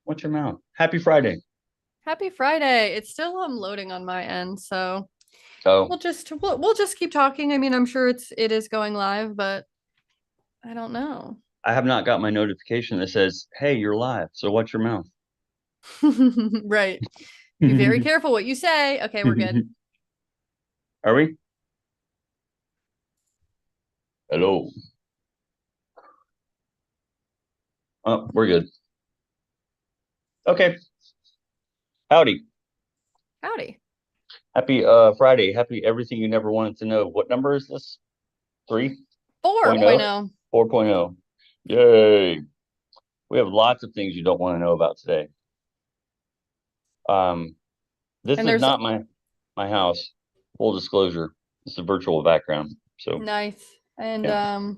Watch your mouth. Happy Friday. Happy Friday. It's still loading on my end, so So we'll just keep talking. I mean, I'm sure it is going live, but I don't know. I have not got my notification that says, "Hey, you're live." So watch your mouth. Right. Be very careful what you say. Okay, we're good. Are we? Hello. Oh, we're good. Okay. Howdy. Howdy. Happy Friday. Happy everything you never wanted to know. What number is this? 3.0? 4.0. 4.0. Yay. We have lots of things you don't want to know about today. Um, this And is there's not my house. Full disclosure. It's a virtual background. So nice. And yeah,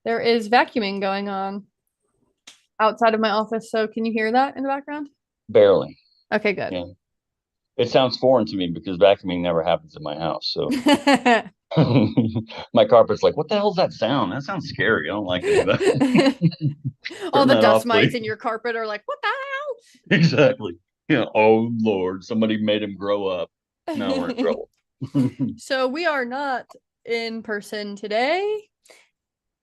there is vacuuming going on outside of my office. So can you hear that in the background? barely. Okay, good. Yeah. It sounds foreign to me because vacuuming never happens in my house. So my carpet's like, what the hell's that sound? That sounds scary. I don't like any of that. All Turn the that dust off, mites please. in your carpet are like, what Exactly. Yeah. Oh Lord, somebody made him grow up. Now we're in the trouble. hell? So we are not in person today.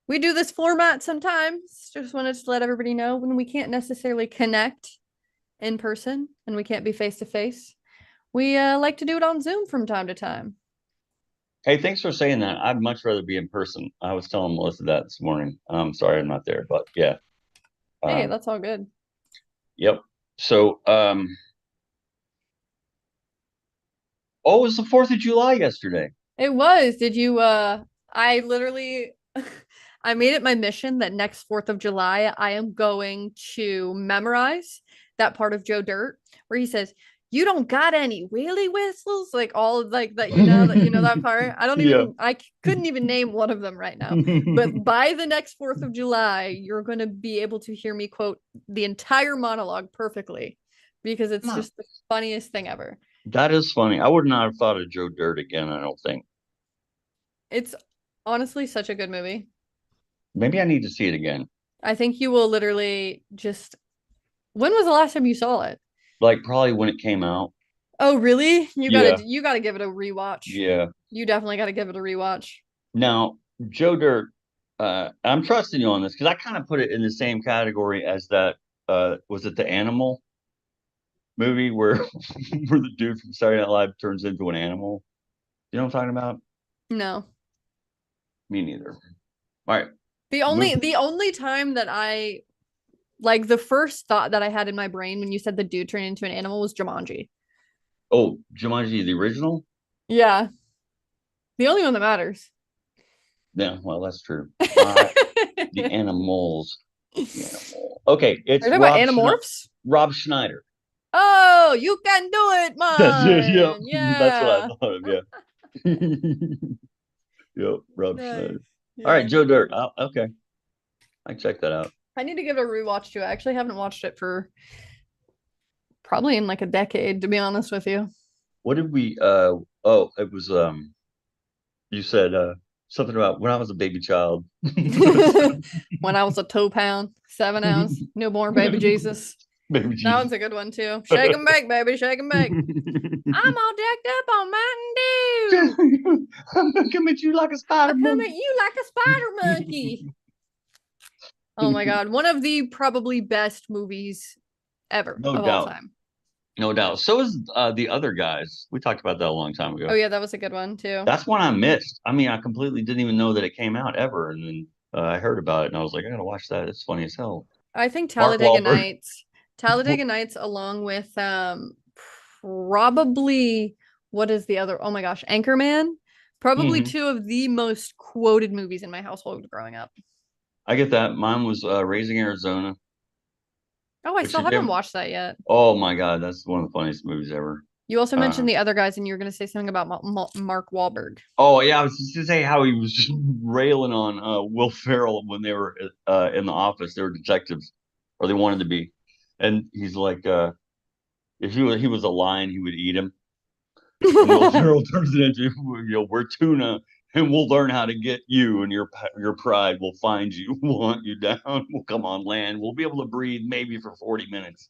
We do this format sometimes. Just wanted to let everybody know when we can't necessarily connect in person and we can't be face to face. We like to do it on Zoom from time to time. Hey, thanks for saying that. I'd much rather be in person. I was telling Melissa that this morning. I'm sorry I'm not there, but yeah. Hey, Um, that's all good. yep. So, oh, it was the 4th of July yesterday. It was. Did you I literally I made it my mission that next 4th of July I am going to memorize that part of Joe Dirt where he says, "You don't got any wheelie whistles?" Like all of like that that part. Yeah. I couldn't even name one of them right now. But by the next 4th of July, you're going to be able to hear me quote the entire monologue perfectly because it's just the funniest thing ever. That is funny. I would not have thought of Joe Dirt again, I don't think. It's honestly such a good movie. Maybe I need to see it again. I think you will literally just. When was the last time you saw it? Like probably when it came out. Oh, really? Yeah, You gotta give it a rewatch. yeah. You definitely gotta give it a rewatch. Now, Joe Dirt, I'm trusting you on this because I kind of put it in the same category as that was it the Animal movie where where the dude from Saturday Night Live turns into an animal? You know what I'm talking about? No. Me neither. All right. The only time that I like the first thought that I had in my brain when you said the dude turned into an animal was Jumanji. Oh, Jumanji, the original? Yeah. The only one that matters. Yeah, well, that's true. The animals. The animal. Okay, Are it's you talking about Animorphs? Rob Schneider. Oh, you can do it, That's it. Yep. man. That's what I Yeah. thought of. Yeah. Yep. Rob Nice. Schneider. All right, Yeah. Joe Dirt. Okay. I check that out. I need to give it a rewatch too. I actually haven't watched it for probably in like a decade, to be honest with you. What did we oh, it was you said something about when I was a baby child. When I was a 2 pound, 7 ounce newborn baby Jesus. Baby That Jesus. one's a good one too. Shake and bake, baby, shake and bake. I'm all jacked up on Mountain Dew. I'm gonna come at you like a I spider come at monkey. you like a spider monkey. Oh my God. One of the probably best movies ever No of all doubt. time. No doubt. So is the other guys. We talked about that a long time Oh ago. yeah, that was a good one too. That's one I missed. I mean, I completely didn't even know that it came out ever, and then I heard about it, and I was like, I gotta watch that. It's funny as hell. I think Mark Wahlberg. Talladega Nights, along with probably what is the other? Oh my gosh, Anchorman. Probably Hmm. two of the most quoted movies in my household growing up. I get that. Mine was Raising Arizona, Oh, I which still if haven't you, watched that yet. oh my God, that's one of the funniest movies ever. You also Uh, mentioned the other guys, and you were going to say something about Mark Wahlberg. oh yeah, I was just gonna say how he was just railing on Will Ferrell when they were in the office. They were detectives, or they wanted to be, and he's like, if he was a lion, he would eat him. And Will Ferrell turns it into, we're tuna. and we'll learn how to get you, and your pride will find you, we'll hunt you down, we'll come on land, we'll be able to breathe maybe for 40 minutes.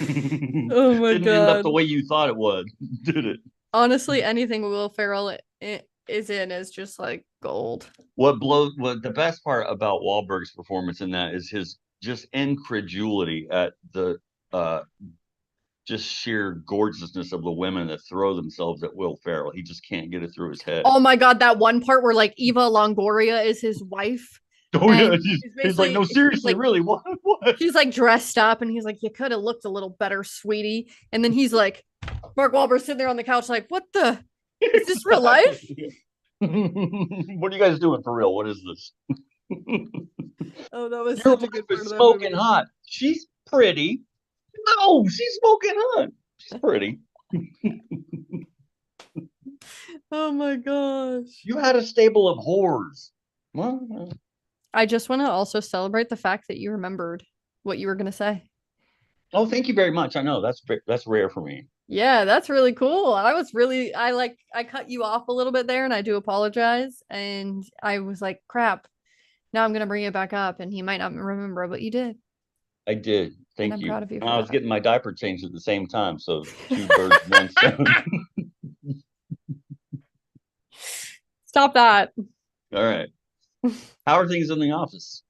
Oh my Didn't end up the God. way you thought it would, did it? Honestly, anything Will Ferrell is in is just like gold. What the best part about Wahlberg's performance in that is his just incredulity at the uh just sheer gorgeousness of the women that throw themselves at Will Ferrell. He just can't get it through his head. Oh my God, that one part where like Eva Longoria is his wife, Oh yeah, and he's like, no, she's seriously, like really, what? What? she's like dressed up, and he's like, you could have looked a little better, sweetie. And then he's like, Mark Wahlberg sitting there on the couch, like, what the? Is this real life? Exactly. What are you guys doing for real? What is this? Oh, that was Your such a wife good part is of that smoking movie. hot. She's pretty. No, she's smoking hot. She's pretty. Oh my gosh. You had a stable of whores. Well, I just want to also celebrate the fact that you remembered what you were going to say. oh, thank you very much. I know that's rare for me. Yeah, that's really cool. I cut you off a little bit there and I do apologize. And I was like, crap, now I'm gonna bring it back up and he might not remember, but you did. I did. And Thank I'm you. proud of you And for I was that. getting my diaper changed at the same time, so two birds, one stone. Stop that. All right. How are things in the office?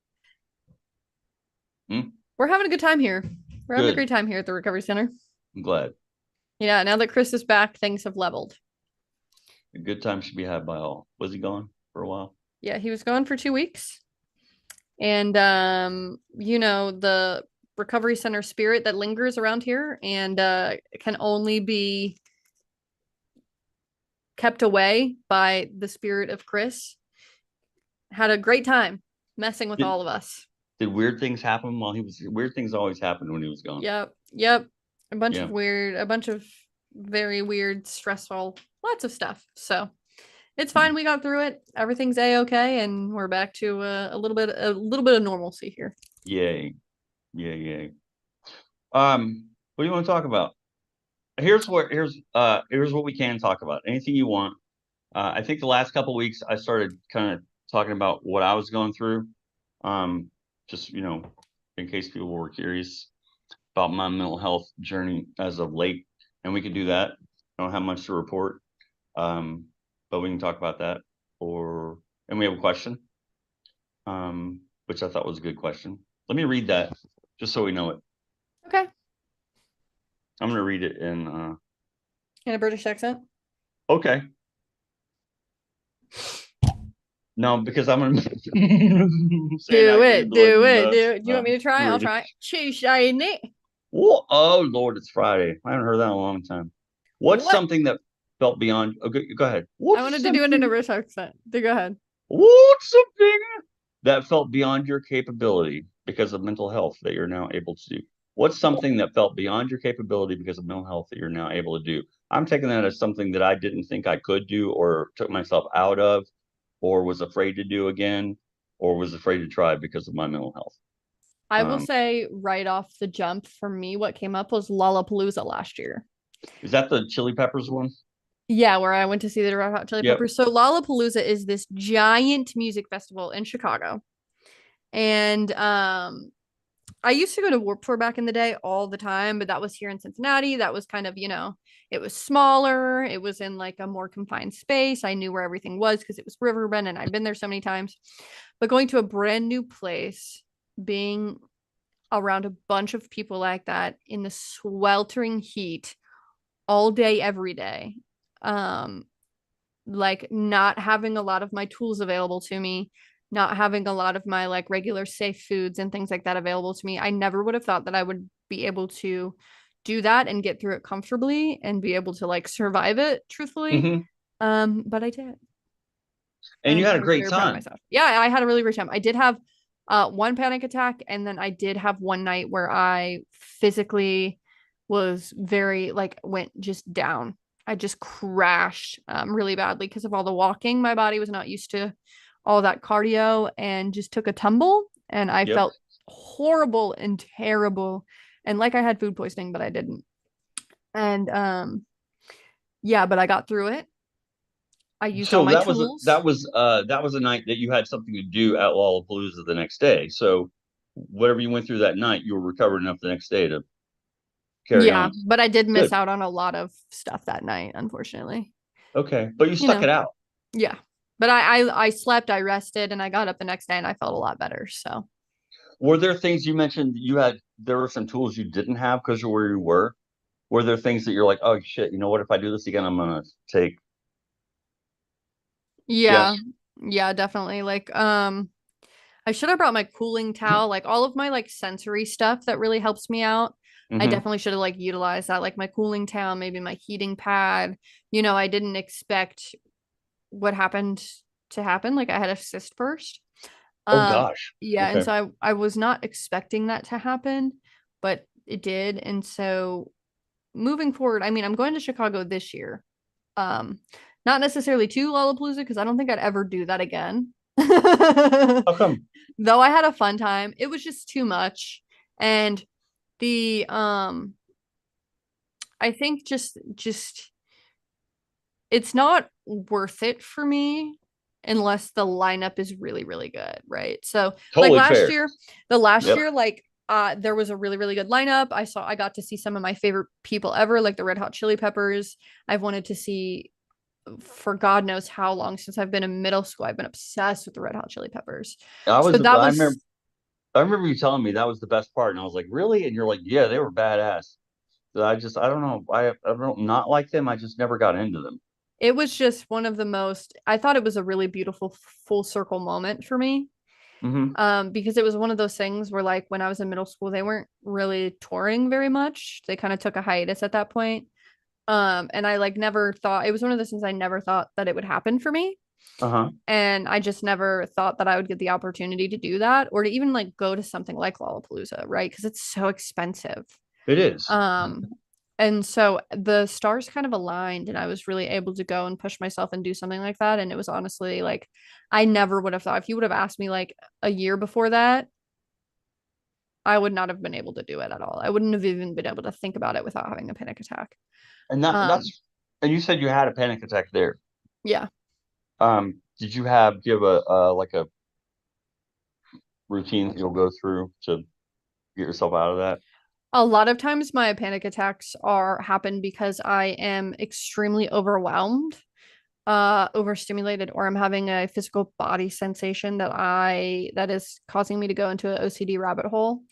Hmm? We're having a good time here. We're having a Good. great time here at the Recovery Center. I'm glad. Yeah, now that Chris is back, things have leveled. A good time should be had by all. Was he gone for a while? Yeah, he was gone for 2 weeks. And the Recovery Center spirit that lingers around here and can only be kept away by the spirit of Chris. Had a great time messing with Did, all of us. did weird things happen while he was? Weird things always happened when he was gone. Yep. Yep. Yeah. A bunch of very weird, stressful, lots of stuff. So it's Hmm. fine. We got through it. Everything's a-okay, and we're back to a little bit of normalcy here. Yay. Yay. Yay. What do you want to talk about? Here's what we can talk about. Anything you want. I think the last couple weeks I started kind of talking about what I was going through. Um, just in case people were curious about my mental health journey as of late, and we can do that. I don't have much to report, but we can talk about that. And we have a question, which I thought was a good question. Let me read that just so we know it. Okay. I'm going to read it in. In a British accent. Okay. No, because I'm gonna Do it. Do it. Do it. Do you want me to try? I'll try. Cheese shiny. Oh Lord, it's Friday. I haven't heard that in a long time. What's What? something that felt beyond? Okay, go ahead. I wanted to do it in a British accent. Go ahead. What's something that felt beyond your capability because of mental health that you're now able to do? What's something that felt beyond your capability because of mental health that you're now able to do? I'm taking that as something that I didn't think I could do or took myself out of or was afraid to do again or was afraid to try because of my mental health. I will say right off the jump for me, what came up was Lollapalooza last year. Is that the Chili Peppers one? Yeah, where I went to see the Red Hot Chili Yep. Peppers. So Lollapalooza is this giant music festival in Chicago. And I used to go to Warped Tour back in the day all the time, but that was here in Cincinnati. That was kind of, it was smaller. It was in like a more confined space. I knew where everything was because it was Riverbend and I've been there so many times. But going to a brand new place, being around a bunch of people like that in the sweltering heat all day, every day, like not having a lot of my tools available to me, not having a lot of my like regular safe foods and things like that available to me. I never would have thought that I would be able to do that and get through it comfortably and be able to like survive it truthfully. But I did. And you had I a was great very proud of time. myself. Yeah, I had a really great time. I did have one panic attack, and then I did have one night where I physically was very like went just down. I just crashed really badly because of all the walking. My body was not used to all that cardio and just took a tumble, and I Yep. felt horrible and terrible and like I had food poisoning, but I didn't. And yeah, but I got through it. I used all So my tools. that was a night that you had something to do at Lollapalooza the next day. So whatever you went through that night, you were recovered enough the next day to carry Yeah, on. but I did miss Good. out on a lot of stuff that night, unfortunately. Okay. But you You stuck know, it out. yeah. But I slept, I rested, and I got up the next day and I felt a lot better. So Were there things you mentioned you had, there were some tools you didn't have because of where you were? Were there things that you're like, oh shit, you know what? If I do this again, I'm gonna take, yes. yeah, yeah, definitely. Like, I should have brought my cooling towel, like all of my like sensory stuff that really helps me out. I Mm-hmm. definitely should have like utilized that, like my cooling towel, maybe my heating pad. You know, I didn't expect what happened to happen. Like I had a cyst first. Oh Um, gosh. yeah, and Okay. so I was not expecting that to happen, but it did. And so moving forward, I mean, I'm going to Chicago this year. Um, Not necessarily to Lollapalooza because I don't think I'd ever do that again. How come? Though I had a fun time, it was just too much. And the I think just it's not worth it for me unless the lineup is really really good, right? So like Totally fair. the last Yep. year like there was a really really good lineup. I got to see some of my favorite people ever, like the Red Hot Chili Peppers. I've wanted to see for God knows how long since I've been in middle school. I've been obsessed with the Red Hot Chili Peppers. So that was I remember you telling me that was the best part, and I was like, really? And you're like, yeah, they were badass. So I don't know. I don't not like them. I just never got into them. it was just one of the most I thought it was a really beautiful full circle moment for me. Mm-hmm. Because it was one of those things where like when I was in middle school, they weren't really touring very much. They kind of took a hiatus at that point. And I like never thought it was one of those things I never thought that it would happen for me. Uh-huh. And I just never thought that I would get the opportunity to do that or to even like go to something like Lollapalooza, right? Because it's so expensive. It is. Um, and so the stars kind of aligned, and I was really able to go and push myself and do something like that. And it was honestly like, I never would have thought if you would have asked me like a year before that, I would not have been able to do it at all. I wouldn't have even been able to think about it without having a panic attack. And Um, and you said you had a panic attack there. yeah. Do you have like a routine that you'll go through to get yourself out of that? A lot of times my panic attacks are happen because I am extremely overwhelmed, overstimulated, or I'm having a physical body sensation that is causing me to go into an OCD rabbit hole.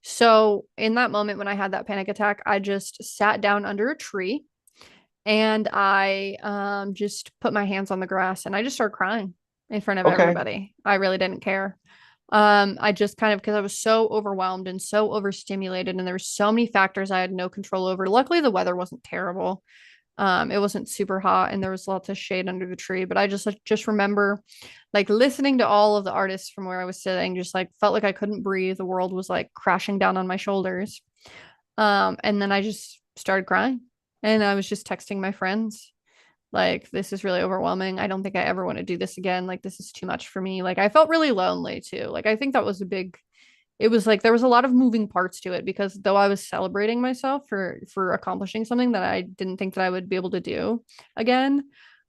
So in that moment when I had that panic attack, I just sat down under a tree and I just put my hands on the grass and I just started crying in front of Okay. everybody. I really didn't care. I just kind of because I was so overwhelmed and so overstimulated, and there were so many factors I had no control over. Luckily, the weather wasn't terrible. It wasn't super hot, and there was lots of shade under the tree. But I just remember, like listening to all of the artists from where I was sitting, just like felt like I couldn't breathe. The world was like crashing down on my shoulders. And then I just started crying, and I was just texting my friends like, this is really overwhelming. I don't think I ever want to do this again. Like, this is too much for me. Like, I felt really lonely too. Like, I think that was a big, it was like there was a lot of moving parts to it because though I was celebrating myself for accomplishing something that I didn't think that I would be able to do again.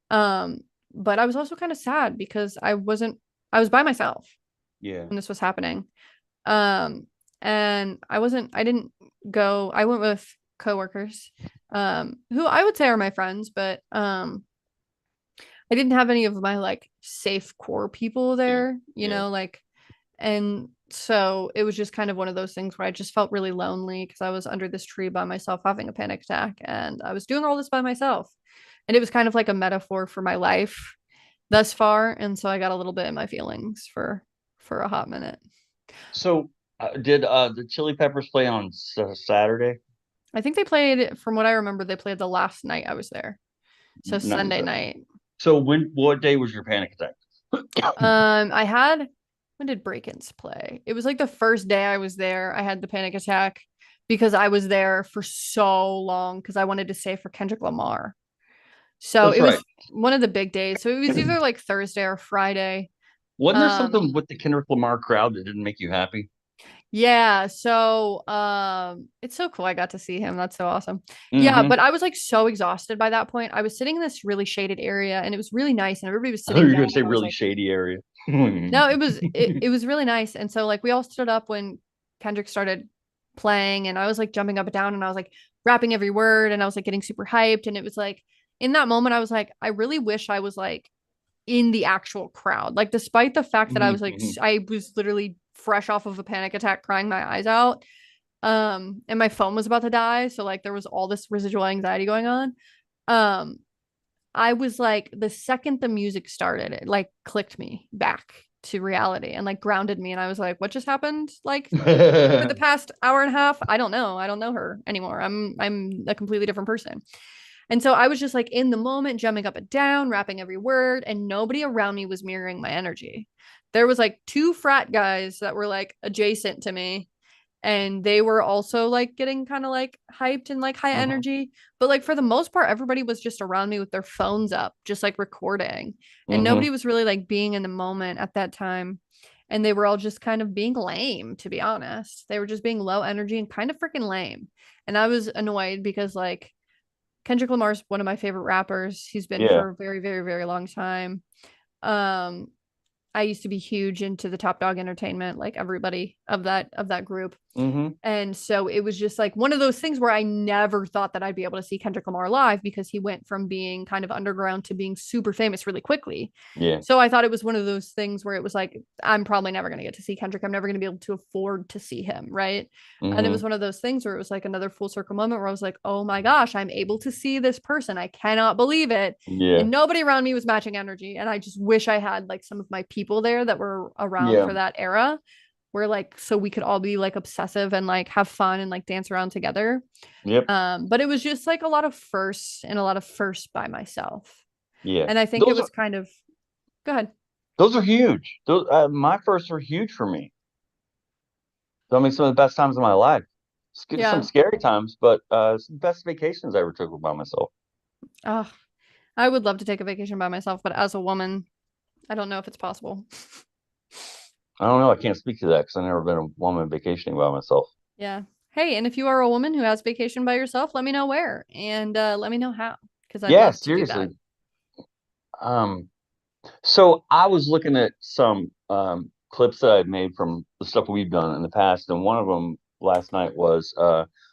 Um, but I was also kind of sad because I was by myself Yeah. when this was happening. Um, and I didn't go, I went with coworkers, who I would say are my friends, but I didn't have any of my like safe core people Yeah. there, you Yeah. know, like, and so it was just kind of one of those things where I just felt really lonely because I was under this tree by myself having a panic attack and I was doing all this by myself. And it was kind of like a metaphor for my life thus far. And so I got a little bit in my feelings for a hot minute. So did the Chili Peppers play on Saturday? I think they played, from what I remember, they played the last night I was there. So Not Sunday exactly. night. So what day was your panic attack? I had when did Break-ins play? It was like the first day I was there. I had the panic attack because I was there for so long because I wanted to stay for Kendrick Lamar. So That's it right. was one of the big days. So it was either like Thursday or Friday. Wasn't there Um, something with the Kendrick Lamar crowd that didn't make you happy? Yeah, so it's so cool I got to see him. That's so awesome. Yeah, Mm-hmm. but I was like so exhausted by that point. I was sitting in this really shaded area and it was really nice and everybody was I thought you sitting were down going to and say I was really like, shady area. no, it was really nice. And so like we all stood up when Kendrick started playing and I was like jumping up and down and I was like rapping every word and I was like getting super hyped and it was like in that moment I was like I really wish I was like in the actual crowd. Like despite the fact that I was like Mm-hmm. I was literally fresh off of a panic attack crying my eyes out and my phone was about to die, so like there was all this residual anxiety going on. um I was like, the second the music started, it like clicked me back to reality and like grounded me. And I was like, what just happened? Like for the past hour and a half? I don't know. I don't know her anymore. I'm a completely different person. And so I was just like in the moment, jumping up and down, rapping every word, and nobody around me was mirroring my energy. There was like two frat guys that were like adjacent to me and they were also like getting kind of like hyped and like high Hmm. energy, but like for the most part everybody was just around me with their phones up just like recording and Hmm. nobody was really like being in the moment at that time, and they were all just kind of being lame, to be honest. They were just being low energy and kind of freaking lame, and I was annoyed because like Kendrick Lamar's one of my favorite rappers. He's been Yeah. for a very very very long time. um I used to be huge into the Top Dog Entertainment, like everybody of that group. Hmm. And so it was just like one of those things where I never thought that I'd be able to see Kendrick Lamar live because he went from being kind of underground to being super famous really quickly. Yeah. So I thought it was one of those things where it was like, I'm probably never going to get to see Kendrick. I'm never going to be able to afford to see him. Right. And it was Hmm. one of those things where it was like another full circle moment where I was like, oh my gosh, I'm able to see this person. I cannot believe it. Yeah. And nobody around me was matching energy. And I just wish I had like some of my people there that were around Yeah. for that era where like so we could all be like obsessive and like have fun and like dance around together. Yep. But it was just like a lot of firsts and a lot of firsts by myself. Yeah. And I think it Those was are kind of go ahead. those are huge. Those my firsts were huge for me. So, I mean, some of the best times of my life. Some Yeah. scary times, but some best vacations I ever took were by myself. Oh, I would love to take a vacation by myself, but as a woman, I don't know if it's possible. I don't know. I can't speak to that because I've never been a woman vacationing by myself. Yeah. Hey, and if you are a woman who has vacation by yourself, let me know where and let me know how because I'd Yeah, love to do that. seriously. Um, so I was looking at some clips that I've made from the stuff we've done in the past, and one of them last night was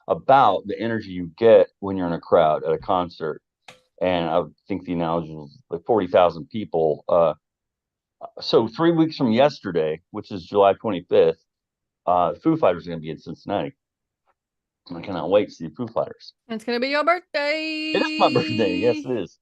about the energy you get when you're in a crowd at a concert. And I would think the analogy was like 40,000 people. So 3 weeks from yesterday, which is July 25th, Foo Fighters are going to be in Cincinnati. I cannot wait to see the Foo Fighters. It's gonna be your It is my birthday. Yes, birthday. it is.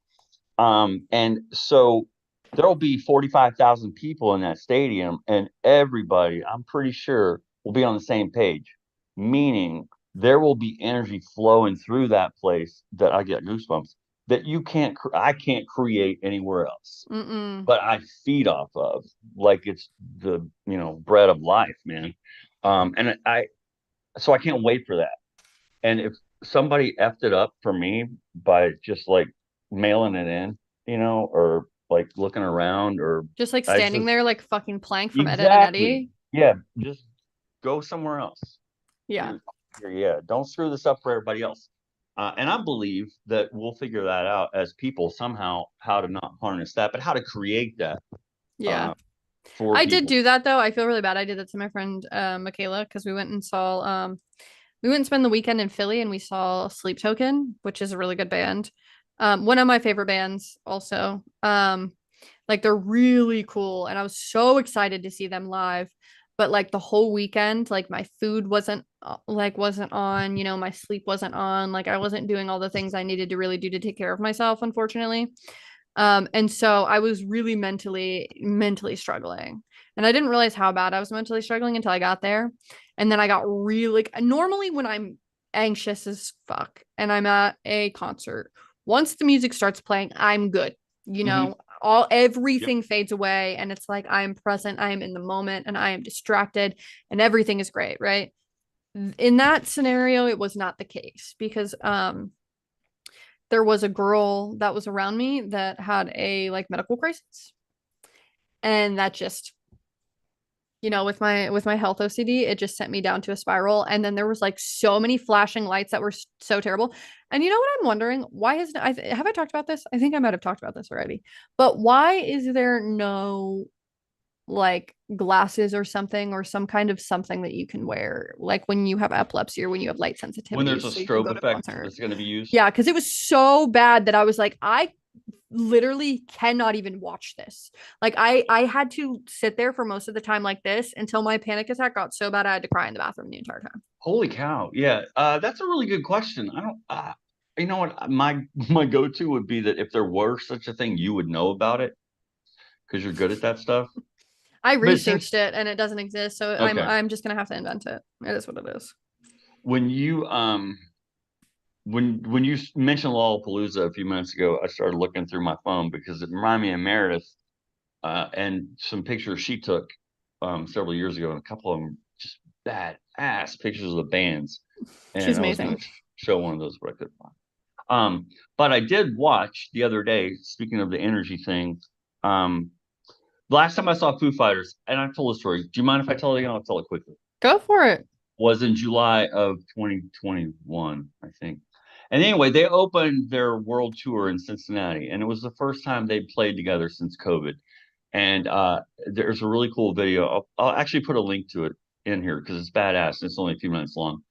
And so there will be 45,000 people in that stadium, and everybody, I'm pretty sure, will be on the same page, meaning there will be energy flowing through that place that I get goosebumps that I can't create anywhere else, Mm-mm. but I feed off of like it's the, bread of life, man. And so I can't wait for that. And if somebody effed it up for me by just like mailing it in, or like looking around, or Just like I standing just there like fucking Plank from Ed, Ed and exactly, Eddie. yeah, just go somewhere else. Yeah. You're, yeah, don't screw this up for everybody else. And I believe that we'll figure that out as people somehow, how to not harness that, but how to create that Yeah. uh, for I did people. do that though. I feel really bad. I did that to my friend Michaela because we went and spend the weekend in Philly and we saw Sleep Token, which is a really good band. One of my favorite bands also. Like they're really cool and I was so excited to see them live. But like the whole weekend, like my food wasn't on, my sleep wasn't on, like I wasn't doing all the things I needed to really do to take care of myself, unfortunately. And so I was really mentally struggling. And I didn't realize how bad I was mentally struggling until I got there. And then I got really like normally when I'm anxious as fuck and I'm at a concert, once the music starts playing, I'm good. You Hmm. know, all Yep. everything fades away and it's like I am present, I am in the moment and I am distracted and everything is great, right? In that scenario, it was not the case because there was a girl that was around me that had a like medical crisis and that just with my health OCD, it just sent me down to a spiral. And then there was like so many flashing lights that were so terrible. And you know what I'm wondering? Why is have I talked about this? I think I might have talked about this already. But why is there no like glasses or something or some kind of something that you can wear like when you have epilepsy or when you have light When sensitivities there's a so you can strobe go to a effect concert? that's going to be used. Yeah, because it was so bad that I was like, I literally cannot even watch this. Like I had to sit there for most of the time like this until my panic attack got so bad I had to cry in the bathroom the entire time. Holy cow. Yeah. That's a really good question. I don't, you know what? My go-to would be that if there were such a thing, you would know about it because you're good at that stuff. I But it seems, researched it and it doesn't exist, so I'm okay. I'm just gonna have to invent it. It is what it is. When you, when you mentioned Lollapalooza a few minutes ago, I started looking through my phone because it reminded me of Meredith, and some pictures she took, several years ago, and a couple of them just bad ass pictures of the bands. She's And I was going amazing. to show one of those, but I couldn't find. But I did watch the other day, speaking of the energy thing. Um, last time I saw Foo Fighters, and I told the story. Do you mind if I tell it again? I'll tell it quickly. Go for it. Was in July of 2021, I think. And anyway, they opened their world tour in Cincinnati, and it was the first time they'd played together since COVID. And there's a really cool video. I'll actually put a link to it in here because it's badass. And it's only a few minutes long.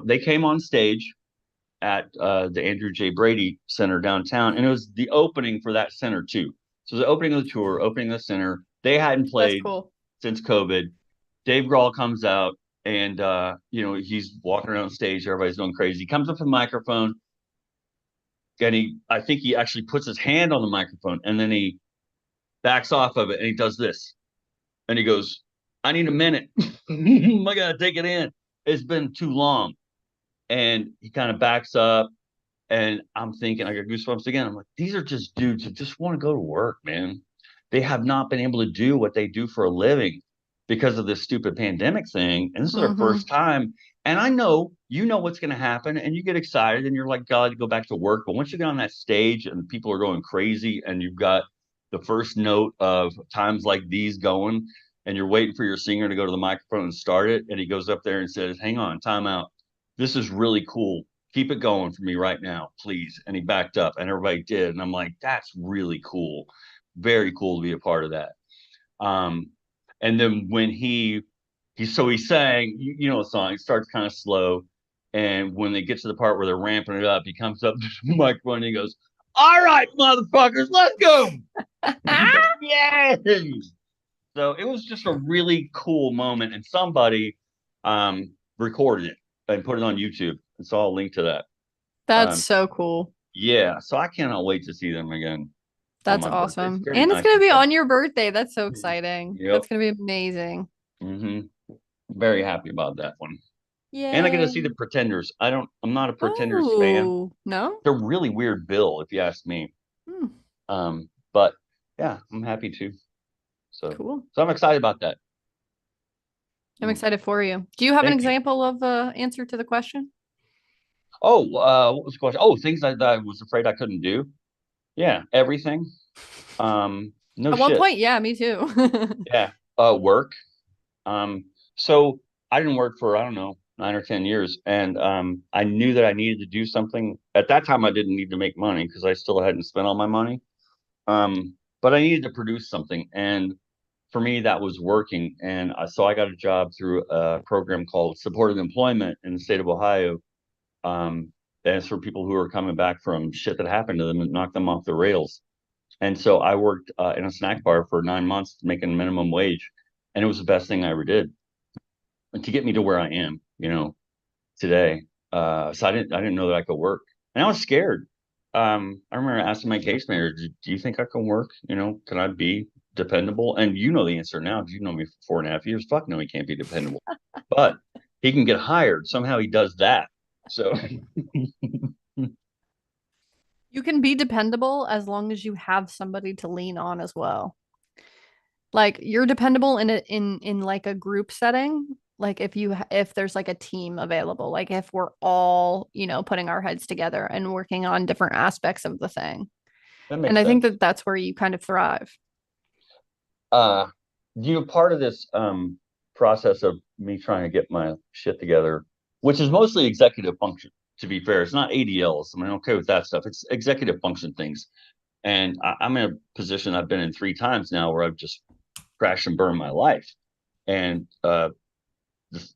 They came on stage at the Andrew J. Brady Center downtown, and it was the opening for that center too. So the opening of the tour, opening the center. They hadn't That's played cool. since COVID. Dave Grohl comes out, and he's walking around stage. Everybody's going crazy. He comes up with a microphone, and I think he actually puts his hand on the microphone, and then he backs off of it, and he does this, and he goes, "I need a minute. I gotta take it in. It's been too long." And he kind of backs up, and I'm thinking, I got goosebumps again. I'm like, these are just dudes who just want to go to work, man. They have not been able to do what they do for a living because of this stupid pandemic thing. And this is their Mm-hmm. first time. And I know you know what's going to happen, and you get excited, and you're like, God, to go back to work. But once you get on that stage and people are going crazy, and you've got the first note of times like these going, and you're waiting for your singer to go to the microphone and start it, and he goes up there and says, "Hang on, time out. This is really cool. Keep it going for me right now, please." And he backed up, and everybody did. And I'm like, that's really cool. Very cool to be a part of that. Um, and then when he sang, you know, the song, it starts kind of slow. And when they get to the part where they're ramping it up, he comes up to the microphone and he goes, "All right, motherfuckers, let's go." Yay! So it was just a really cool moment. And somebody recorded it and put it on YouTube. And so I'll link to that. That's Um, so cool. yeah, so I cannot wait to see them again on That's my birthday. It's awesome. very And it's nice gonna of be them. on your birthday. That's so exciting. Yep. That's gonna be amazing. Hmm. Very happy about that one. And I get to see the Yay. Pretenders. I'm not a Pretenders fan. Oh, no? They're really weird bill, if you ask me. Hmm, But yeah, I'm happy to. So cool. so I'm excited about that. I'm Mm. excited for you. Do you have an Thank you. example of answer to the question? Oh, what was the question? Oh, things that I was afraid I couldn't do. Yeah, everything. No At one shit. point, yeah, me too. Yeah. Work. Um, so I didn't work for, I don't know, 9 or 10 years. And I knew that I needed to do something. At that time, I didn't need to make money because I still hadn't spent all my money. But I needed to produce something. And for me, that was working. And so I got a job through a program called Supported Employment in the state of Ohio. Um, that's for people who are coming back from shit that happened to them and knocked them off the rails. And so I worked in a snack bar for 9 months, making minimum wage. And it was the best thing I ever did to get me to where I am, today. So I didn't know that I could work, and I was scared. I remember asking my case manager, "Do you think I can work? Can I be dependable?" And you know the answer now because you know me for 4.5 years. Fuck no, he can't be dependable, but he can get hired. Somehow he does that. So You can be dependable as long as you have somebody to lean on as well. Like you're dependable in like a group setting. Like if there's like a team available, like if we're all, putting our heads together and working on different aspects of the thing. that And makes I think sense. that that's where you kind of thrive. Uh, part of this process of me trying to get my shit together, which is mostly executive function, to be fair. It's not ADLs. I mean, I'm okay with that stuff. It's executive function things. And I'm in a position I've been in 3 times now where I've just crashed and burned my life. And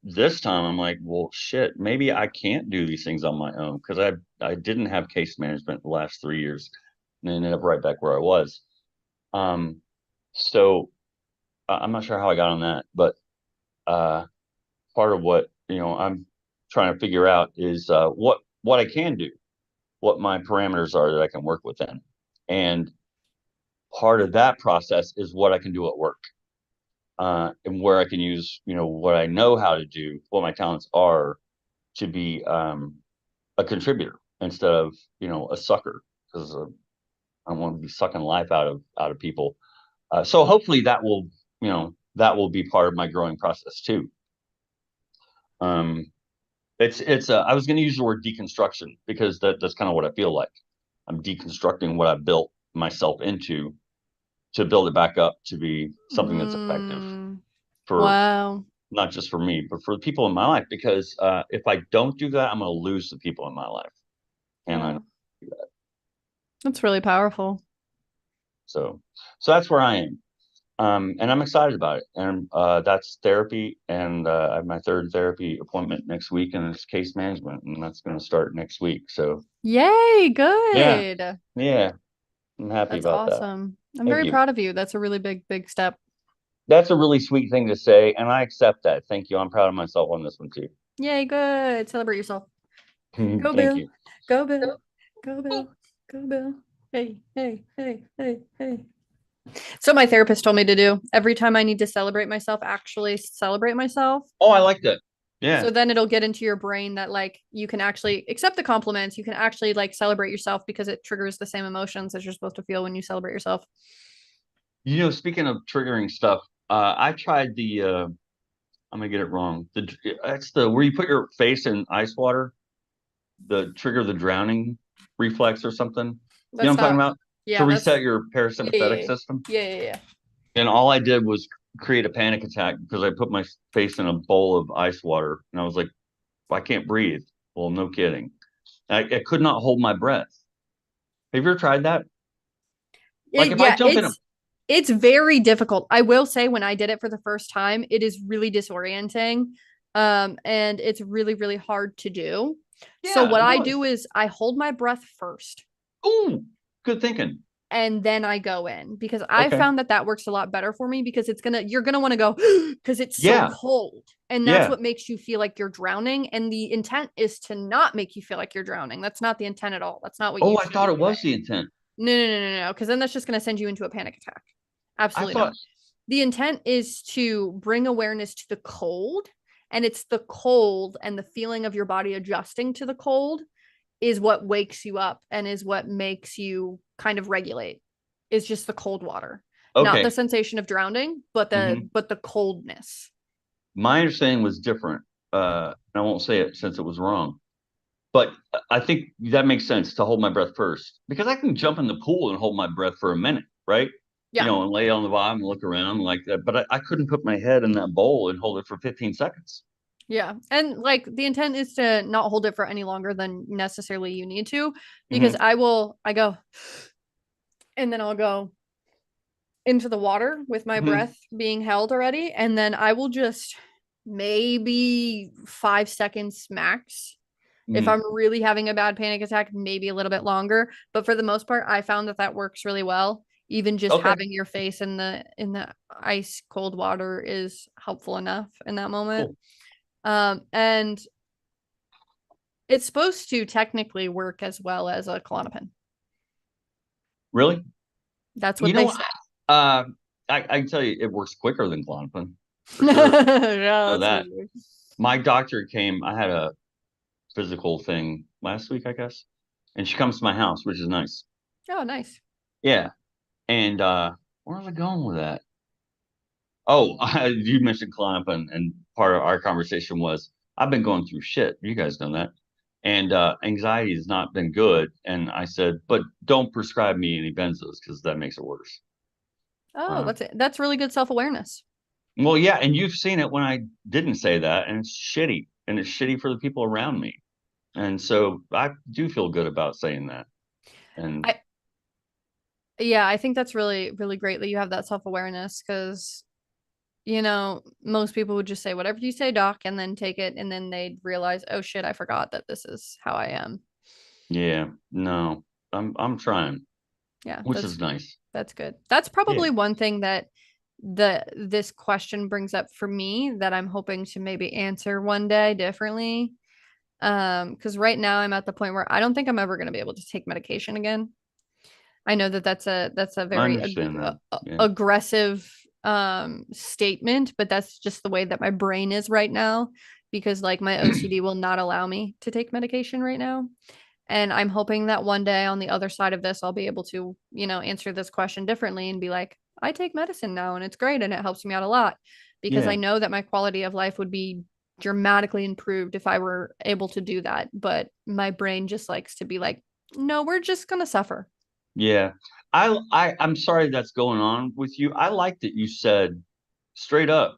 this time I'm like, well, shit, maybe I can't do these things on my own because I didn't have case management the last 3 years and ended up right back where I was. Um, so I'm not sure how I got on that, but uh, part of what I'm trying to figure out is what I can do, what my parameters are that I can work within, and part of that process is what I can do at work, and where I can use what I know how to do, what my talents are, to be a contributor instead of a sucker, because I want to be sucking life out of people. So hopefully that will be part of my growing process too. Um, it's I was going to use the word deconstruction because that's kind of what I feel like. I'm deconstructing what I built myself into to build it back up to be something that's effective Mm, for wow. not just for me, but for the people in my life. Because if I don't do that, I'm going to lose the people in my life, and I Wow. That's really powerful. so so that's where I am. And I'm excited about it. And that's therapy. And I have my third therapy appointment next week, and it's case management, and that's going to start next week. So Yay, yeah, good. yeah, I'm happy That's about that. awesome. I'm Thank very you. proud of you. That's a really big, big step. That's a really sweet thing to say, and I accept that. Thank you. I'm proud of myself on this one too. Yay, good. Celebrate yourself. Go Thank Bill. you. Go Bill. Go Bill. Go Bill. Hey, hey, hey, hey, hey. So my therapist told me to do every time I need to celebrate myself, actually celebrate myself. Oh, I like that. So Yeah. then it'll get into your brain that like you can actually accept the compliments. You can actually like celebrate yourself because it triggers the same emotions as you're supposed to feel when you celebrate yourself. Speaking of triggering stuff, I tried the I'm gonna get it wrong. That's the where you put your face in ice water, the trigger the drowning reflex or something. You know That's what I'm talking not, about? To yeah, reset that's, your yeah, parasympathetic yeah, system. yeah, yeah, yeah. And all I did was create a panic attack because I put my face in a bowl of ice water and I was like, I can't breathe. Well, no kidding. I could not hold my breath. Have you ever tried that? Like if I Yeah, jump in a it's very difficult. I will say when I did it for the first time, it is really disorienting. And it's really, really hard to do. So yeah, what it I was. do is I hold my breath first Ooh, good thinking. and then I go in because I Okay. found that that works a lot better for me because you're gonna want to go because it's so Yeah, cold and that's yeah. what makes you feel like you're drowning. And the intent is to not make you feel like you're drowning. That's not the intent at all. That's not what Oh, you I should thought be it doing. was the intent. No, no, no, no, no. Because then that's just going to send you into a panic attack. I Absolutely thought, not. The intent is to bring awareness to the cold, and it's the cold and the feeling of your body adjusting to the cold is what wakes you up and is what makes you kind of regulate. Is just the cold water, not the okay. sensation of drowning, but Hmm. the coldness. My understanding was different. And I won't say it since it was wrong. But I think that makes sense to hold my breath first because I can jump in the pool and hold my breath for a minute, right? Yeah, And lay on the bottom and look around like that. But I couldn't put my head in that bowl and hold it for 15 seconds. yeah. And like the intent is to not hold it for any longer than necessarily you need to, because Hmm. I go, and then I'll go into the water with my Hmm. breath being held already. And then I will just maybe 5 seconds max. If Hmm. I'm really having a bad panic attack, maybe a little bit longer. But for the most part, I found that that works really well. Even just Okay, having your face in the ice cold water is helpful enough in that moment. cool. And it's supposed to technically work as well as a Klonopin. Really? That's You what they know, say. uh, I can tell you it works quicker than Klonopin for sure. Yeah, Know that's for that. sure. My doctor came, I had a physical thing last week, I guess. And she comes to my house, which is nice. Oh, nice. Yeah. And where was I going with that? Oh, you mentioned Klonopin, and part of our conversation was I've been going through shit. You guys know that. And anxiety has not been good. And I said, but don't prescribe me any benzos because that makes it worse. Oh, Uh, that's it. That's really good self-awareness. Well, yeah, and you've seen it when I didn't say that, and it's shitty for the people around me. And so I do feel good about saying that. And I Yeah, I think that's really, really great that you have that self-awareness because, most people would just say, whatever you say, doc, and then take it, and then they'd realize, oh shit, I forgot that this is how I am. yeah, no, I'm trying, Yeah, which is that's nice. that's good. That's Yeah. probably one thing that this question brings up for me that I'm hoping to maybe answer one day differently. Because right now I'm at the point where I don't think I'm ever going to be able to take medication again. I know that that's a I very understand that. Yeah. aggressive statement, but that's just the way that my brain is right now because like my OCD will not allow me to take medication right now. And I'm hoping that one day on the other side of this, I'll be able to, answer this question differently and be like, I take medicine now and it's great and it helps me out a lot because Yeah. I know that my quality of life would be dramatically improved if I were able to do that. But my brain just likes to be like, no, we're just going to suffer. Yeah. I'm sorry that's going on with you. I like that you said straight up,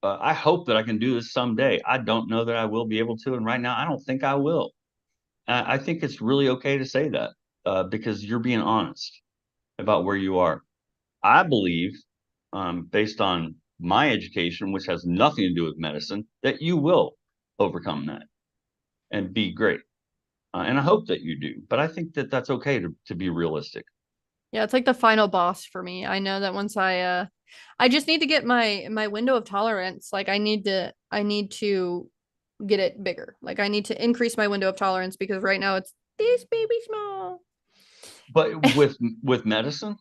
I hope that I can do this someday. I don't know that I will be able to, and right now I don't think I will. I think it's really okay to say that because you're being honest about where you are. I believe, based on my education, which has nothing to do with medicine, that you will overcome that and be great. And I hope that you do. But I think that that's okay to be realistic. Yeah, it's like the final boss for me. I know that once I just need to get my window of tolerance. Like I need to get it bigger. Like I need to increase my window of tolerance because right now it's this baby small. But with medicine,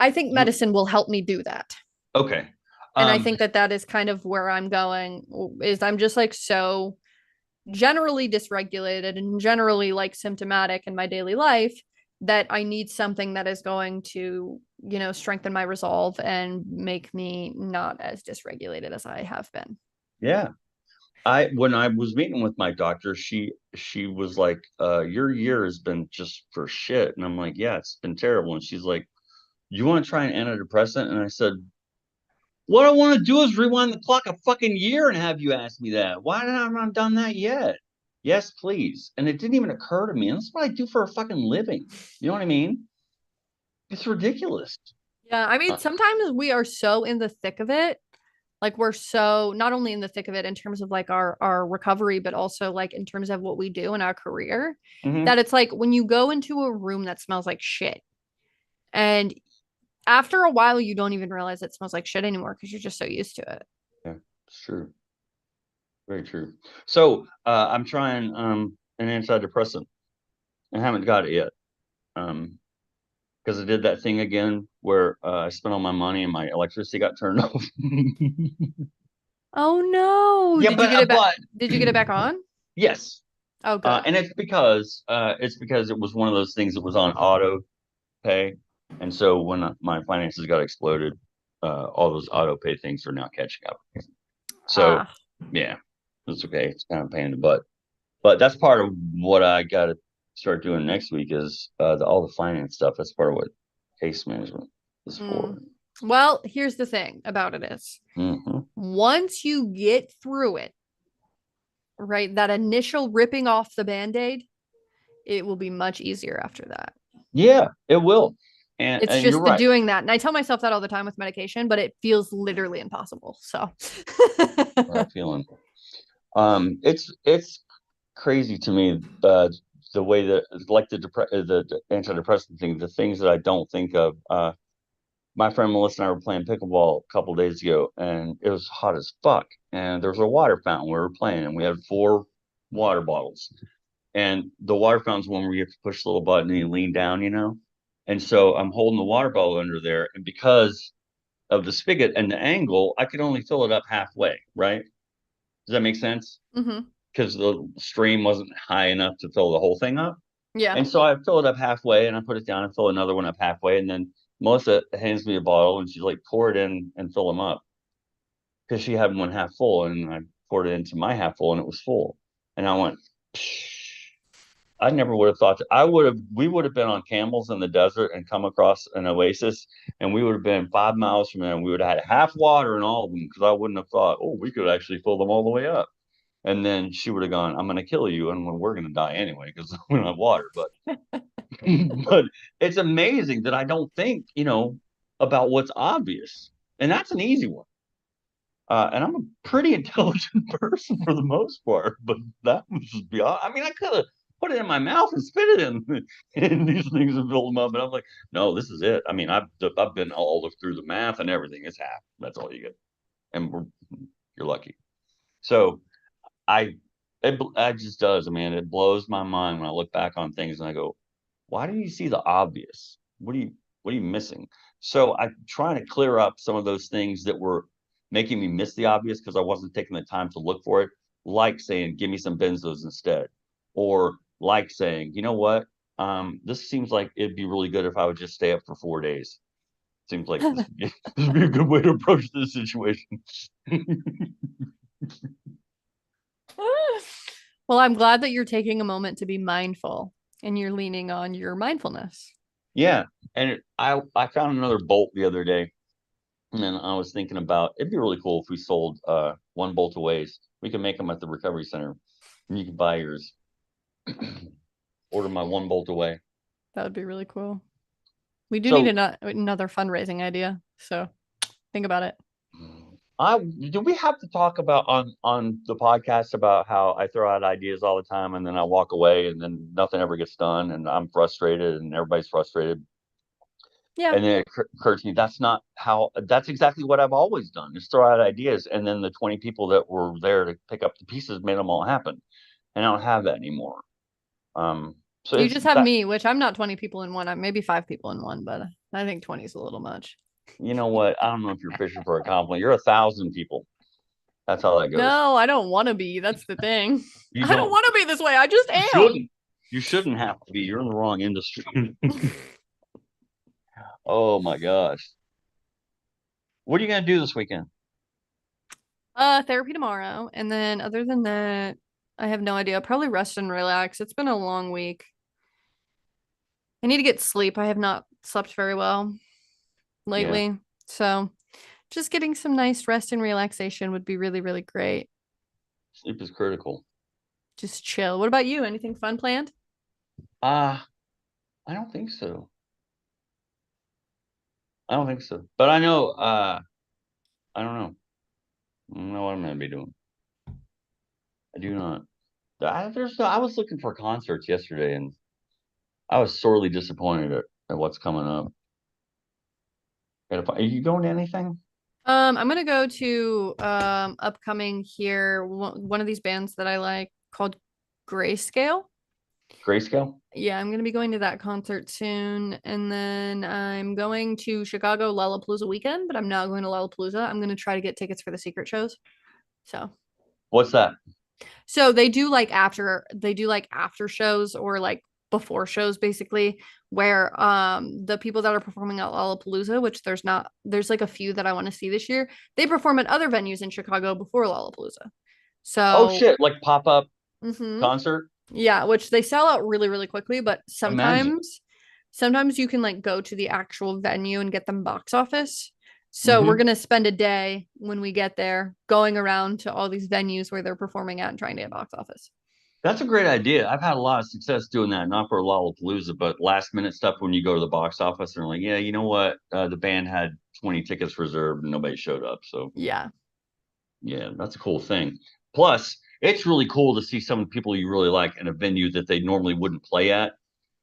I think you medicine will help me do that. okay. And I Um, think that that is kind of where I'm going is I'm just like so generally dysregulated and generally like symptomatic in my daily life that I need something that is going to, strengthen my resolve and make me not as dysregulated as I have been. yeah. I when I was meeting with my doctor, she was like, your year has been just for shit. And I'm like, yeah, it's been terrible. And she's like, you want to try an antidepressant? And I said, what I want to do is rewind the clock a fucking year and have you ask me that. Why did I not done that yet? Yes, please. And it didn't even occur to me. And that's what I do for a fucking living. You know what I mean? It's ridiculous. Yeah, I mean, Uh, sometimes we are so in the thick of it. Like we're so not only in the thick of it in terms of like our recovery, but also like in terms of what we do in our career, mhm. that it's like when you go into a room that smells like shit, and after a while you don't even realize it smells like shit anymore because you're just so used to it. Yeah, it's true. Very true. So I'm trying an antidepressant. I haven't got it yet. Um, because I did that thing again where I spent all my money and my electricity got turned off. Oh no. Yeah, Did you get it back? but Did you get it back on? yes, Oh, good. and it's because it was one of those things that was on auto pay, and so when my finances got exploded, all those auto pay things are now catching up. So Ah, yeah, it's okay. It's kind of a pain in the butt, but that's part of what I got to start doing next week is all the finance stuff. That's part of what case management is mm. for. Well, here's the thing about it is Hmm. once you get through it, right, that initial ripping off the band-aid, it will be much easier after that. Yeah, it will. It's And you're just the right. doing that. And I tell myself that all the time with medication, but it feels literally impossible. So That feeling. It's crazy to me the way that like the antidepressant thing, the things that I don't think of. My friend Melissa and I were playing pickleball a couple days ago, and it was hot as fuck. And there was a water fountain we were playing, and we had four water bottles. And the water fountain's one where you have to push the little button and you lean down, you know. And so I'm holding the water bottle under there, and because of the spigot and the angle, I could only fill it up halfway, right? Does that make sense? Mhm. Because the stream wasn't high enough to fill the whole thing up. Yeah. And so I fill it up halfway and I put it down and fill another one up halfway. And then Melissa hands me a bottle and she's like, pour it in and fill them up. Because she had one half full and I poured it into my half full and it was full. And I went, psh. I never would have thought we would have been on camels in the desert and come across an oasis, and we would have been 5 miles from there, and we would have had half water in all of them because I wouldn't have thought, oh, we could actually fill them all the way up. And then she would have gone, I'm going to kill you, and we're going to die anyway because we don't have water. But but it's amazing that I don't think, about what's obvious, and that's an easy one. And I'm a pretty intelligent person for the most part, but that was just beyond. I mean, I could have put it in my mouth and spit it in these things and fill them up. And I'm like, no, this is it. I mean, I've been all through the math and everything. It's half. That's all you get, and you're lucky. So it just does. I mean, it blows my mind when I look back on things and I go, why do you see the obvious? What are you missing? So I'm trying to clear up some of those things that were making me miss the obvious because I wasn't taking the time to look for it, like saying, give me some benzos instead, or like saying, you know what? This seems like it'd be really good if I would just stay up for 4 days. Seems like this would be a good way to approach this situation. Well, I'm glad that you're taking a moment to be mindful and you're leaning on your mindfulness. Yeah, and I found another bolt the other day, and then I was thinking about it'd be really cool if we sold one bolt aways. We can make them at the recovery center, and you can buy yours. Order my one bolt away. That would be really cool. We do need So another fundraising idea. So think about it. I do we have to talk about on the podcast about how I throw out ideas all the time and then I walk away and then nothing ever gets done and I'm frustrated and everybody's frustrated. Yeah. And then it occurs to me that's exactly what I've always done is throw out ideas. And then the 20 people that were there to pick up the pieces made them all happen. And I don't have that anymore. So You it's just have that, me, which I'm not 20 people in one. I'm maybe 5 people in one, but I think 20 is a little much. you know what? I don't know if you're fishing for a compliment. You're 1,000 people. That's how that goes. No, I don't want to be. That's the thing. You I don't don't, want to be this way. I just you am. shouldn't. You shouldn't have to be. You're in the wrong industry. Oh my gosh. What are you gonna do this weekend? Therapy tomorrow. And then other than that, I have no idea. Probably rest and relax. It's been a long week. I need to get sleep. I have not slept very well Yeah, lately. So just getting some nice rest and relaxation would be really, really great. sleep is critical. Just chill. What about you? Anything fun planned? Uh, I don't think so. I don't think so. But I know, I don't know. I don't know what I'm gonna be doing. I do not. I was looking for concerts yesterday and I was sorely disappointed at what's coming up. Are you going to anything? I'm gonna go to upcoming here one of these bands that I like called Grayscale. Grayscale? Yeah, I'm gonna be going to that concert soon, and then I'm going to Chicago Lollapalooza weekend, but I'm not going to Lollapalooza. I'm gonna try to get tickets for the secret shows. So, What's that? so they do like after shows or like before shows basically, where the people that are performing at Lollapalooza, which there's like a few that I want to see this year, they perform at other venues in Chicago before Lollapalooza. Oh So, shit, like pop-up mhm. concert? Yeah, which they sell out really, really quickly, but Imagine. sometimes you can like go to the actual venue and get them box office. So we're Hmm. gonna spend a day when we get there going around to all these venues where they're performing at and trying to get box office. That's a great idea. I've had a lot of success doing that, not for Lollapalooza, but last minute stuff when you go to the box office and they're like, yeah, you know what? The band had 20 tickets reserved and nobody showed up. So Yeah. yeah, that's a cool thing. Plus, it's really cool to see some of the people you really like in a venue that they normally wouldn't play at.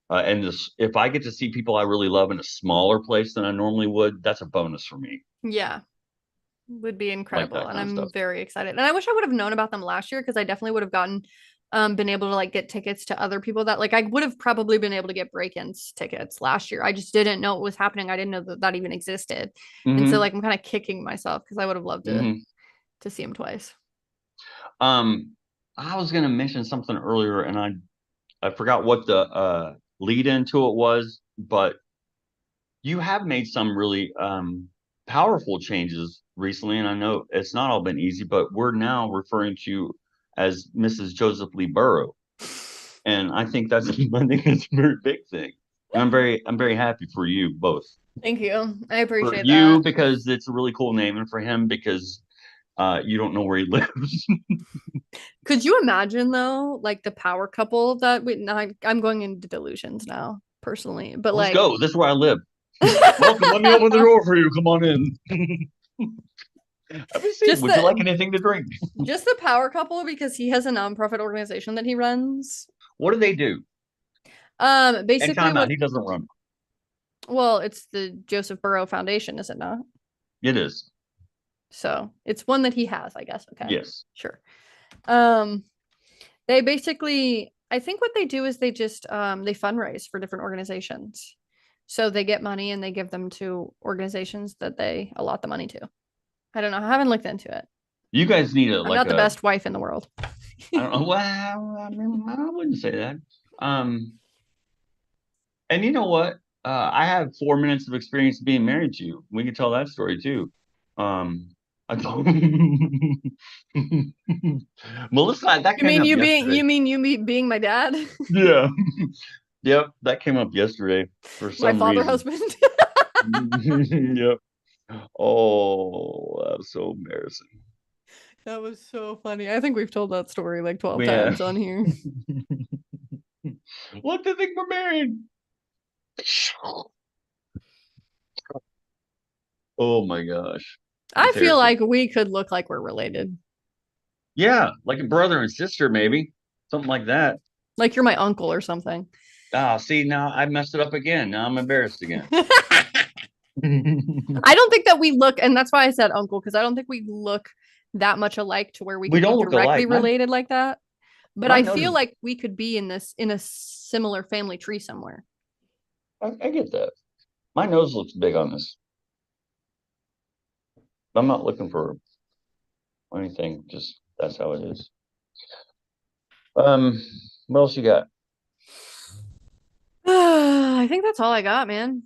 And if I get to see people I really love in a smaller place than I normally would, that's a bonus for me. Yeah. Would be Like incredible. that And kind of I'm stuff. very excited. And I wish I would have known about them last year because I definitely would have been able to like get tickets to other people that like I would have probably been able to get break-ins tickets last year. I just didn't know what was happening. I didn't know that that even existed. And so Hmm. like I'm kind of kicking myself because I would have loved Hmm. to see him twice. Um, I was going to mention something earlier, and I forgot what the lead into it was, but you have made some really powerful changes recently, and I know it's not all been easy, but we're now referring to you as Mrs. Joseph Lee Burrow. And I think that's I think that's a very big thing. And I'm very happy for you both. Thank you. I For appreciate you that. because it's a really cool name, and for him because you don't know where he lives. Could you imagine though, like the power couple that we now I'm going into delusions now, personally. But Let's like go. This is where I live. Welcome. Let me open the door for you. Come on in. Have a seat. just Would you like the anything to drink? just the power couple because he has a nonprofit organization that he runs. What do they do? And Basically time out. what He doesn't run. well, it's the Joseph Burrow Foundation, is it not? It is. So it's one that he has, I guess. Okay. Yes. Sure. Um, they basically, I think what they do is they just they fundraise for different organizations. So they get money and they give them to organizations that they allot the money to. I don't know. I haven't looked into it. You guys need a I'm like not the a best wife in the world. I don't know. Well, I mean, I wouldn't say that. Um, and you know what? I have 4 minutes of experience being married to you. We can tell that story too. I told Melissa, that You came mean up you being yesterday. you mean you me being my dad? Yeah. Yep, that came up yesterday for My some father reason. husband. Yep. Oh, that was so embarrassing. That was so funny. I think we've told that story like 12 Yeah. times on here. What do you think we're married? Oh my gosh. I feel Seriously. like we could look like we're related. Yeah, like a brother and sister, maybe. Something like that. Like you're my uncle or something. Ah, see, now I messed it up again. Now I'm embarrassed again. I don't think that we look, and that's why I said uncle, because I don't think we look that much alike to where we We could be don't look directly alike. related like that. But My I nose feel is, like we could be in a similar family tree somewhere. I get that. My nose looks big on this. I'm not looking for anything. Just that's how it is. Um, what else you got? I think that's all I got, man.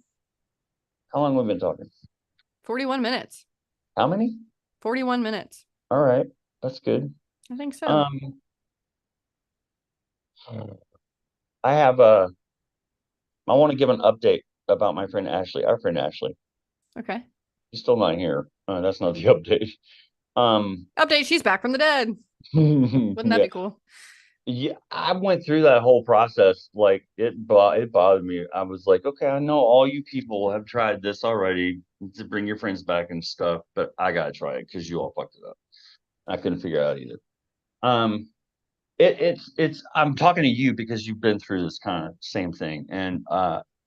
How long have we been talking? 41 minutes. How many? 41 minutes. All right, that's good. I think so. Um, I have a. I want to give an update about my friend Ashley. Our friend Ashley. Okay. She's still not here. That's not the update. Um, Update, she's back from the dead. Wouldn't that yeah, be cool? yeah. I went through that whole process. Like it bothered me. I was like, okay, I know all you people have tried this already to bring your friends back and stuff, but I gotta try it because you all fucked it up. I couldn't figure it out either. Um, it's I'm talking to you because you've been through this kind of same thing, and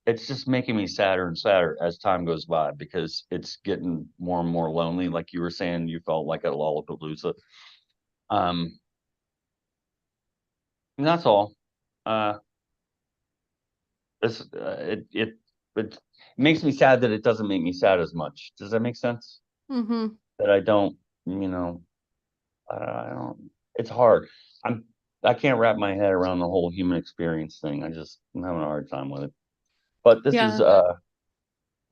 it's just making me sadder and sadder as time goes by because it's getting more and more lonely. Like you were saying, you felt like at Lollapalooza. Um, and that's all. Uh, it makes me sad that it doesn't make me sad as much. Does that make sense? Mm-hmm. That I don't, you know, I don't. It's hard. I'm. I can't wrap my head around the whole human experience thing. I'm having a hard time with it. But Yeah.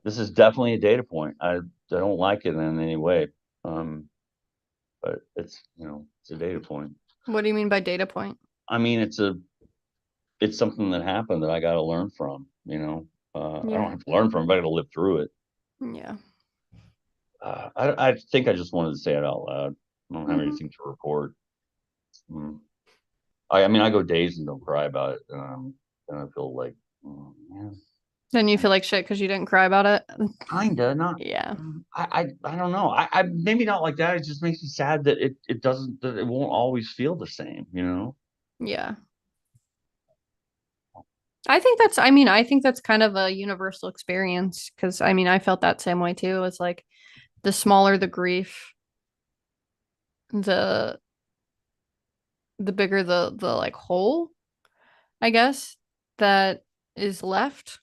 this is definitely a data point. I don't like it in any way. Um, but it's a data point. What do you mean by data point? I mean, it's something that happened that I got to learn from. I don't Yeah. have to learn from it, but I got to live through it. Yeah. I think I just wanted to say it out loud. I don't have Mm-hmm. anything to report. Mm. I mean, I go days and don't cry about it. And I feel like, yeah, Then you feel like shit because you didn't cry about it. kinda not. Yeah. I don't know. I maybe not like that. It just makes me sad that it doesn't that it won't always feel the same. Yeah. I think that's kind of a universal experience because I felt that same way too. It's like the smaller the grief, the the bigger the like hole, I guess, that is left.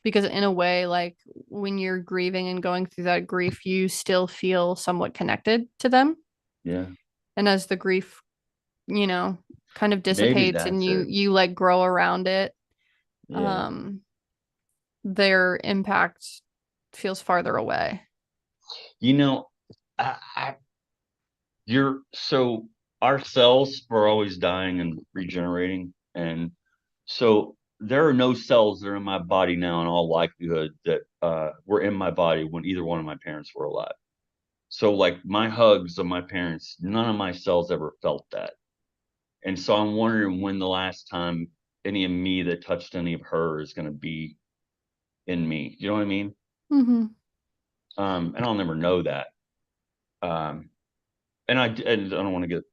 Because in a way, like when you're grieving and going through that grief, you still feel somewhat connected to them. Yeah, And as the grief, you know, kind of maybe dissipates and that's you it. you like grow around it, Yeah. um, their impact feels farther away. You know, I, I you're so our cells are always dying and regenerating, And so there are no cells that are in my body now, in all likelihood, that were in my body when either one of my parents were alive. So like my hugs of my parents, none of my cells ever felt that. And so I'm wondering when the last time any of me that touched any of her is going to be in me. You know what I mean? Mm-hmm. And I'll never know that. Um, and I don't want to get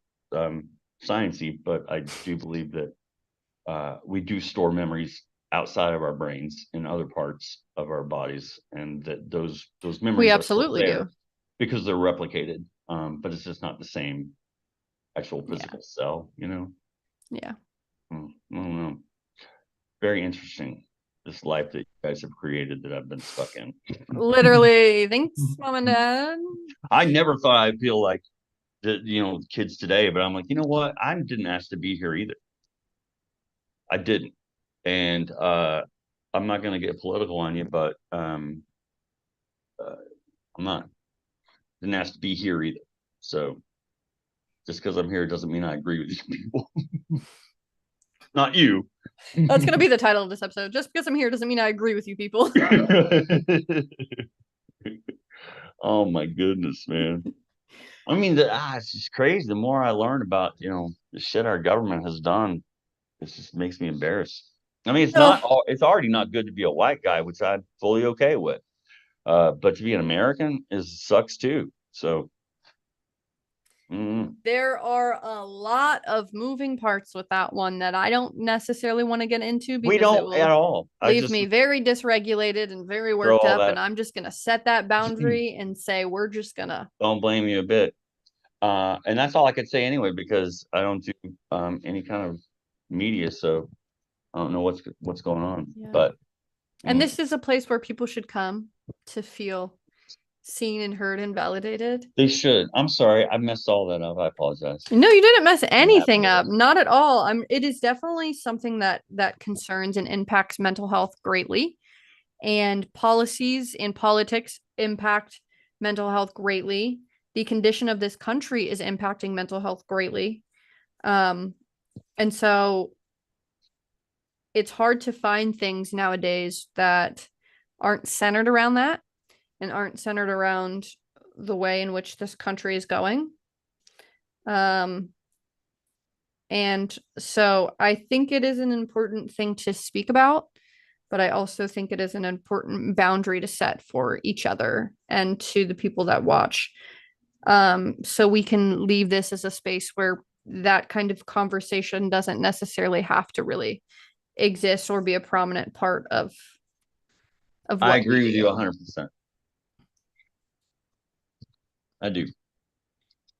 sciencey, but I do believe that we do store memories outside of our brains in other parts of our bodies, and that those We memories are still absolutely there do. because they're replicated. But it's just not the same actual Yeah. physical cell, you know? Yeah. I don't know. Very interesting. This life that you guys have created that I've been stuck in. Literally. Thanks, mom and dad. I never thought I'd feel like the kids today, but I'm like, you know what? I didn't ask to be here either. I didn't. And I'm not going to get political on you, but uh, I'm not. Didn't ask to be here either. So just because I'm here doesn't mean I agree with these people. Not you. That's gonna be the title of this episode. Just because I'm here doesn't mean I agree with you people. Oh my goodness, man. I mean, it's just crazy. The more I learn about, the shit our government has done, it just makes me embarrassed. I mean, Oh, it's already not good to be a white guy, which I'm fully okay with. But to be an American sucks too. So, there are a lot of moving parts with that one that I don't necessarily want to get into we because it don't at will all. I leave just me very dysregulated and very throw worked all up. that. And I'm just gonna set that boundary and say we're just gonna. Don't blame you a bit. And that's all I could say anyway, because I don't do any kind of media, so I don't know what's going on. Yeah. But And this is a place where people should come to feel seen and heard and validated. they should. I'm sorry, I messed all that up. I apologize. No, you didn't mess I'm happy anything with up. it. Not at all. It is definitely something that concerns and impacts mental health greatly. And policies and politics impact mental health greatly. The condition of this country is impacting mental health greatly. And so it's hard to find things nowadays that aren't centered around that and aren't centered around the way in which this country is going. And so I think it is an important thing to speak about, but I also think it is an important boundary to set for each other and to the people that watch. So we can leave this as a space where that kind of conversation doesn't necessarily have to really exist or be a prominent part of I what we agree with you do. 100%. I do.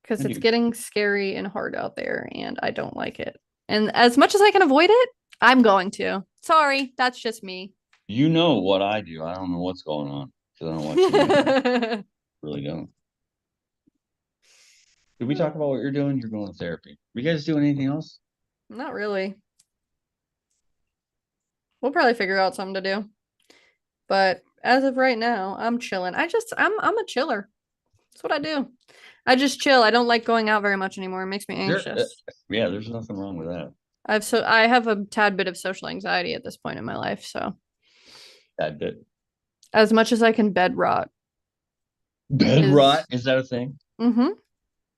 Because I it's do. getting scary and hard out there, and I don't like it. And as much as I can avoid it, I'm going to. Sorry, that's just me. You know what I do. I don't know what's going on because I don't watch the news. Really don't. Did we talk about what you're doing? You're going to therapy. Are you guys doing anything else? Not really. We'll probably figure out something to do. But as of right now, I'm chilling. I'm a chiller. That's what I do. I just chill. I don't like going out very much anymore. It makes me There, anxious. yeah, there's nothing wrong with that. I have a tad bit of social anxiety at this point in my life. So That bit. as much as I can bed rot Bed is rot? Is that a thing? mm-hmm.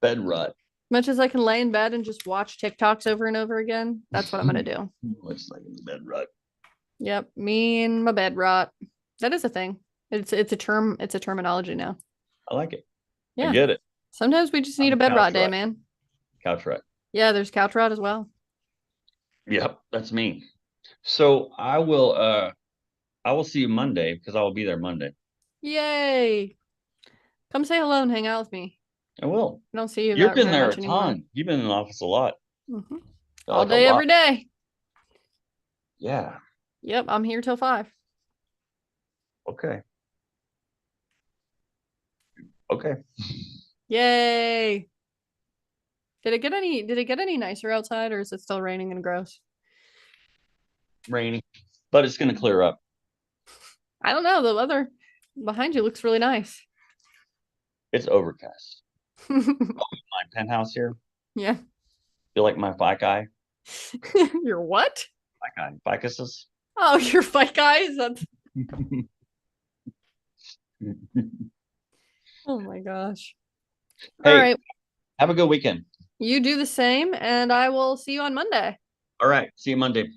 Bed rot. Much as I can lay in bed and just watch TikToks over and over again, that's what I'm gonna do. Much like bed rot. Yep, me and my bed rot. That is a thing. It's a term. It's a terminology now. I like it. Yeah. I get it. Sometimes we just need I'm a bed couch rot day, rot. man. Couch rot. Yeah, there's couch rot as well. Yep, that's me. So I will see you Monday because I will be there Monday. Yay! Come say hello and hang out with me. I will. I don't see you You've that been very there a much anymore. ton. You've been in the office a lot. Mm-hmm. All Like a day, lot. every day. Yeah. Yep, I'm here till 5. Okay. Okay. Yay! Did it get any nicer outside, or is it still raining and gross? Rainy, but it's gonna clear up. I don't know. The weather behind you looks really nice. It's overcast. My penthouse here. Yeah. Feel like my black eye. Your what? Ficuses. Oh, your fight guys. That's oh my gosh. All Hey, right. have a good weekend. You do the same, and I will see you on Monday. All right. See you Monday.